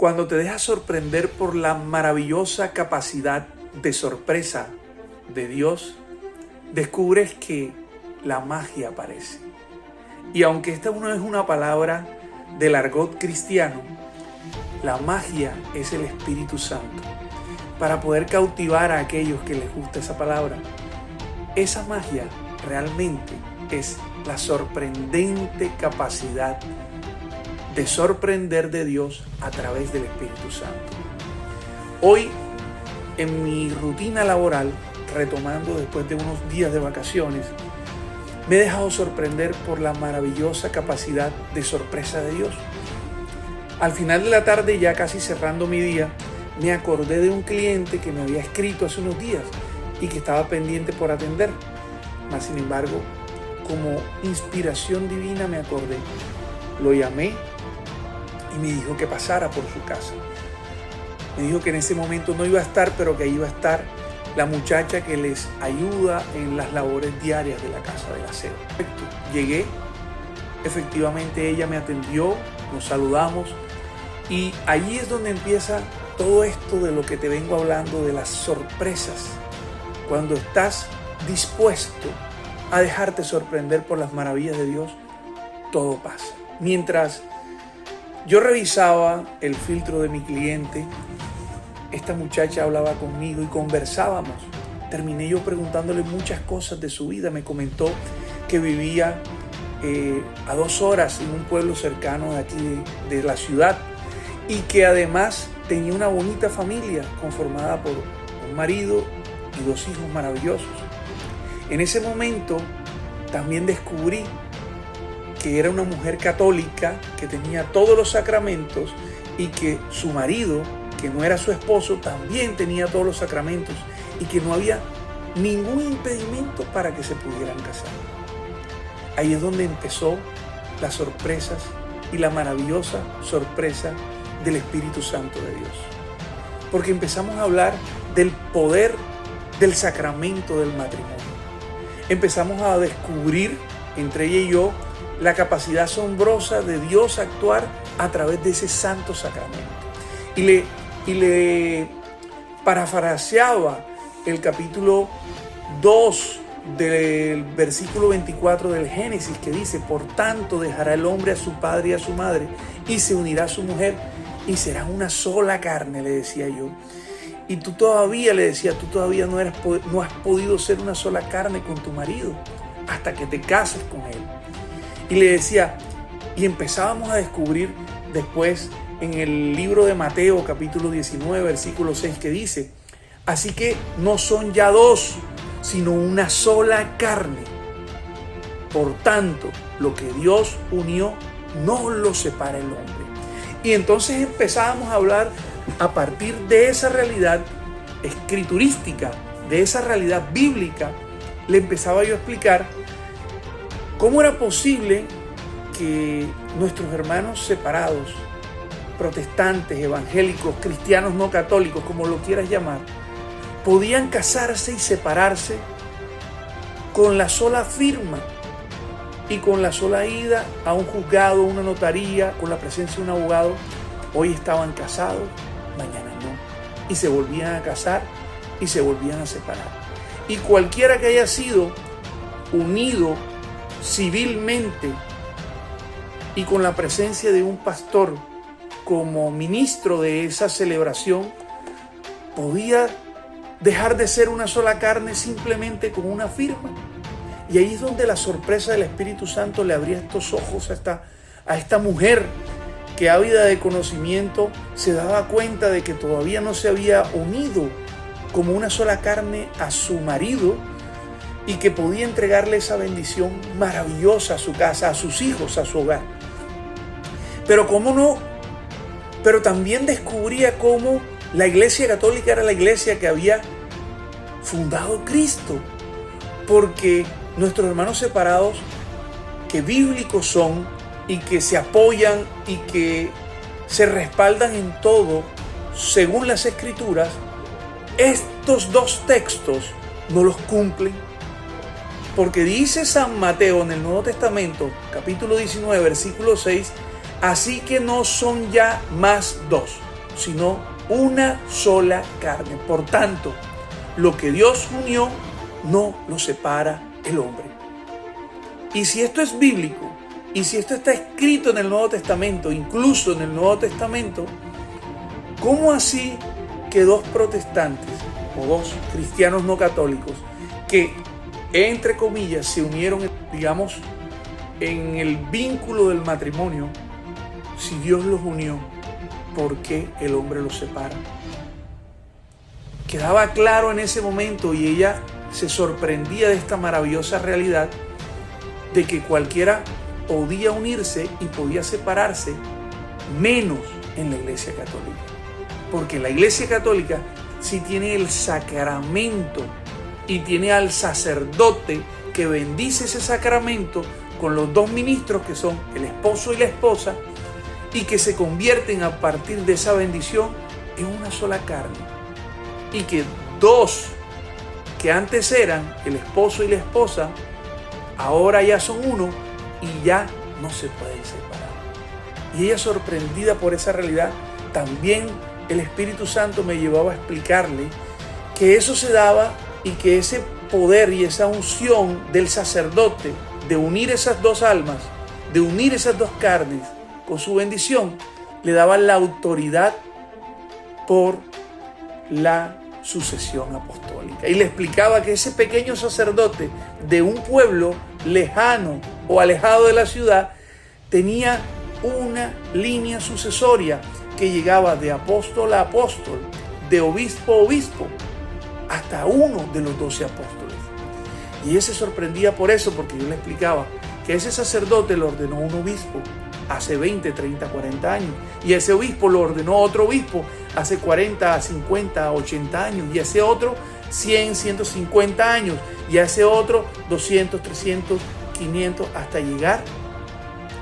Cuando te dejas sorprender por la maravillosa capacidad de sorpresa de Dios, descubres que la magia aparece. Y aunque esta no es una palabra del argot cristiano, la magia es el Espíritu Santo para poder cautivar a aquellos que les gusta esa palabra. Esa magia realmente es la sorprendente capacidad de sorprender de Dios a través del Espíritu Santo. Hoy, en mi rutina laboral, retomando después de unos días de vacaciones, me he dejado sorprender por la maravillosa capacidad de sorpresa de Dios. Al final de la tarde, ya casi cerrando mi día, me acordé de un cliente que me había escrito hace unos días y que estaba pendiente por atender. Mas, sin embargo, como inspiración divina me acordé. Lo llamé y me dijo que pasara por su casa. Me dijo que en ese momento no iba a estar, pero que iba a estar la muchacha que les ayuda en las labores diarias de la casa del aseo. Perfecto. Llegué, efectivamente ella me atendió, nos saludamos y allí es donde empieza todo esto de lo que te vengo hablando, de las sorpresas. Cuando estás dispuesto a dejarte sorprender por las maravillas de Dios, todo pasa. Mientras yo revisaba el filtro de mi cliente, esta muchacha hablaba conmigo y conversábamos. Terminé yo preguntándole muchas cosas de su vida. Me comentó que vivía a 2 horas en un pueblo cercano de aquí de la ciudad y que además tenía una bonita familia conformada por un marido y 2 hijos maravillosos. En ese momento también descubrí que era una mujer católica que tenía todos los sacramentos y que su marido, que no era su esposo, también tenía todos los sacramentos y que no había ningún impedimento para que se pudieran casar. Ahí es donde empezó las sorpresas y la maravillosa sorpresa del Espíritu Santo de Dios. Porque empezamos a hablar del poder del sacramento del matrimonio. Empezamos a descubrir entre ella y yo la capacidad asombrosa de Dios actuar a través de ese santo sacramento. Y le parafraseaba el capítulo 2 del versículo 24 del Génesis, que dice: por tanto dejará el hombre a su padre y a su madre y se unirá a su mujer y serán una sola carne, le decía yo. Y tú todavía, le decía, tú todavía no has podido ser una sola carne con tu marido hasta que te cases con él. Y le decía, y empezábamos a descubrir después en el libro de Mateo capítulo 19 versículo 6 que dice: así que no son ya 2, sino una sola carne. Por tanto, lo que Dios unió, no lo separa el hombre. Y entonces empezábamos a hablar a partir de esa realidad escriturística, de esa realidad bíblica. Le empezaba yo a explicar cómo era posible que nuestros hermanos separados, protestantes, evangélicos, cristianos no católicos, como lo quieras llamar, podían casarse y separarse con la sola firma y con la sola ida a un juzgado, una notaría, con la presencia de un abogado. Hoy estaban casados, mañana no, y se volvían a casar y se volvían a separar. Y cualquiera que haya sido unido civilmente y con la presencia de un pastor como ministro de esa celebración, podía dejar de ser una sola carne simplemente con una firma. Y ahí es donde la sorpresa del Espíritu Santo le abría estos ojos a esta mujer que, ávida de conocimiento, se daba cuenta de que todavía no se había unido como una sola carne a su marido y que podía entregarle esa bendición maravillosa a su casa, a sus hijos, a su hogar. Pero cómo no, pero también descubría cómo la Iglesia Católica era la iglesia que había fundado Cristo, porque nuestros hermanos separados, que bíblicos son y que se apoyan y que se respaldan en todo según las Escrituras, estos 2 textos no los cumplen. Porque dice San Mateo en el Nuevo Testamento, capítulo 19, versículo 6, así que no son ya más 2, sino una sola carne. Por tanto, lo que Dios unió, no lo separa el hombre. Y si esto es bíblico, y si esto está escrito en el Nuevo Testamento, incluso en el Nuevo Testamento, ¿cómo así que dos protestantes o dos cristianos no católicos que, entre comillas, se unieron, digamos, en el vínculo del matrimonio, si Dios los unió, ¿por qué el hombre los separa? Quedaba claro en ese momento y ella se sorprendía de esta maravillosa realidad de que cualquiera podía unirse y podía separarse, menos en la Iglesia Católica. Porque la Iglesia Católica sí tiene el sacramento y tiene al sacerdote que bendice ese sacramento con los dos ministros que son el esposo y la esposa y que se convierten a partir de esa bendición en una sola carne. Y que dos que antes eran el esposo y la esposa, ahora ya son uno y ya no se pueden separar. Y ella, sorprendida por esa realidad, también el Espíritu Santo me llevaba a explicarle que eso se daba y que ese poder y esa unción del sacerdote de unir esas dos almas, de unir esas dos carnes con su bendición, le daba la autoridad por la sucesión apostólica. Y le explicaba que ese pequeño sacerdote de un pueblo lejano o alejado de la ciudad tenía una línea sucesoria que llegaba de apóstol a apóstol, de obispo a obispo, hasta uno de los 12 apóstoles. Y ella se sorprendía por eso, porque yo le explicaba que ese sacerdote lo ordenó un obispo hace 20, 30, 40 años. Y ese obispo lo ordenó otro obispo hace 40, 50, 80 años. Y ese otro 100, 150 años. Y ese otro 200, 300, 500, hasta llegar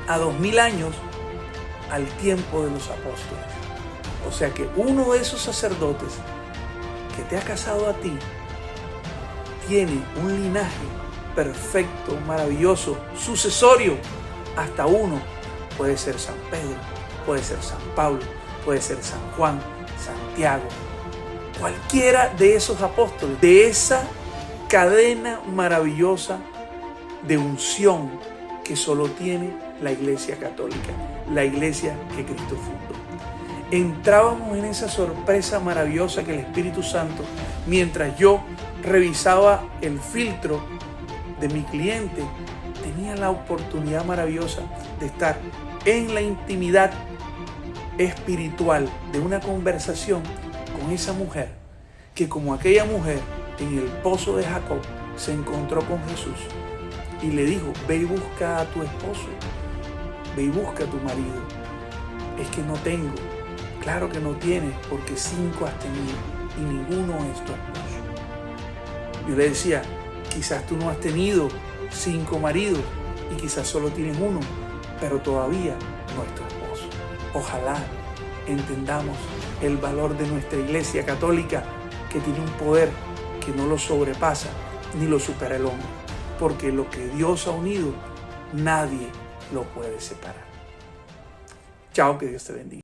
a 2000 años al tiempo de los apóstoles. O sea que uno de esos sacerdotes que te ha casado a ti tiene un linaje perfecto, maravilloso, sucesorio, hasta uno. Puede ser San Pedro, puede ser San Pablo, puede ser San Juan, Santiago, cualquiera de esos apóstoles, de esa cadena maravillosa de unción que solo tiene la Iglesia Católica, la Iglesia que Cristo fundó. Entrábamos en esa sorpresa maravillosa que el Espíritu Santo, mientras yo revisaba el filtro de mi cliente, tenía la oportunidad maravillosa de estar en la intimidad espiritual de una conversación con esa mujer, que como aquella mujer en el pozo de Jacob se encontró con Jesús y le dijo: ve y busca a tu esposo, ve y busca a tu marido. Es que no tengo. Claro que no tienes, porque 5 has tenido y ninguno es tu esposo. Yo le decía: quizás tú no has tenido 5 maridos y quizás solo tienes uno, pero todavía no es tu esposo. Ojalá entendamos el valor de nuestra Iglesia Católica, que tiene un poder que no lo sobrepasa ni lo supera el hombre, porque lo que Dios ha unido, nadie lo puede separar. Chao, que Dios te bendiga.